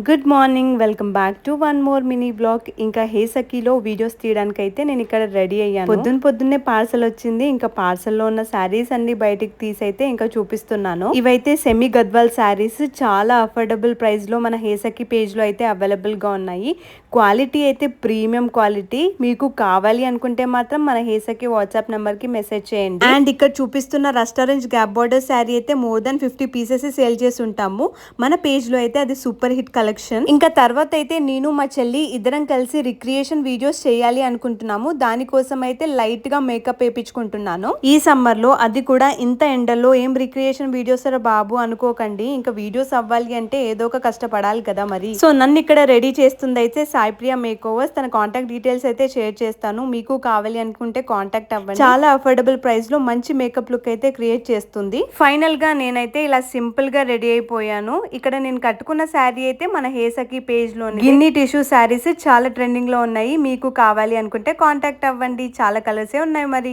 Good morning, welcome back to one more mini blog. ఇంకా హేసకిలో videos తీయడానికి అయితే నేను ఇక్కడ రెడీ అయ్యాను. పొద్దున్నే పార్సల్ వచ్చింది. ఇంకా పార్సల్లో ఉన్న శారీస్ అన్ని బయటికి తీసైతే ఇంకా చూపిస్తున్నాను. ఇవైతే సెమీ గద్వాల్ శారీస్ చాలా అఫోర్డబుల్ ప్రైస్ లో మన హేసకి పేజ్ లో అయితే అవైలబుల్ గా ఉన్నాయి. క్వాలిటీ అయితే ప్రీమియం క్వాలిటీ. మీకు కావాలి అనుకుంటే మాత్రం మన హేసకి వాట్సాప్ నెంబర్ కి మెసేజ్ చేయండి. అండ్ ఇక్కడ చూపిస్తున్న రెస్టారెంట్ గ్యాప్ బార్డర్ శారీ అయితే మోర్ దాన్ 50 పీసెస్ సేల్ చేసి ఉంటాము. మన పేజ్ లో అయితే అది సూపర్ హిట్ కలెక్షన్. ఇంకా తర్వాత అయితే నేను మా చెల్లి ఇద్దరం కలిసి రిక్రియేషన్ వీడియోస్ చేయాలి అనుకుంటున్నాము. దానికోసం అయితే లైట్ గా మేకప్ వేయించుకుంటున్నాను ఈ సమ్మర్ లో. అది కూడా ఇంత ఎండలో ఏం రిక్రియేషన్ వీడియోస్ రా బాబు అనుకోకండి. ఇంకా వీడియోస్ అవ్వాలి అంటే ఏదో ఒక కష్టపడాలి కదా మరి. సో నన్ను ఇక్కడ రెడీ చేస్తుంది అయితే సాయిప్రియ మేక్ ఓవర్స్. తన కాంటాక్ట్ డీటెయిల్స్ అయితే షేర్ చేస్తాను. మీకు కావాలి అనుకుంటే కాంటాక్ట్ అవ్వండి. చాలా అఫోర్డబుల్ ప్రైస్ లో మంచి మేకప్ లుక్ అయితే క్రియేట్ చేస్తుంది. ఫైనల్ గా నేనైతే ఇలా సింపుల్ గా రెడీ అయిపోయాను. ఇక్కడ నేను కట్టుకున్న శారీ అయితే మన హేసకి పేజ్ లో గిన్ని టిష్యూ శారీస్ చాలా ట్రెండింగ్ లో ఉన్నాయి. మీకు కావాలి అనుకుంటే కాంటాక్ట్ అవ్వండి. చాలా కలర్సే ఉన్నాయి మరి.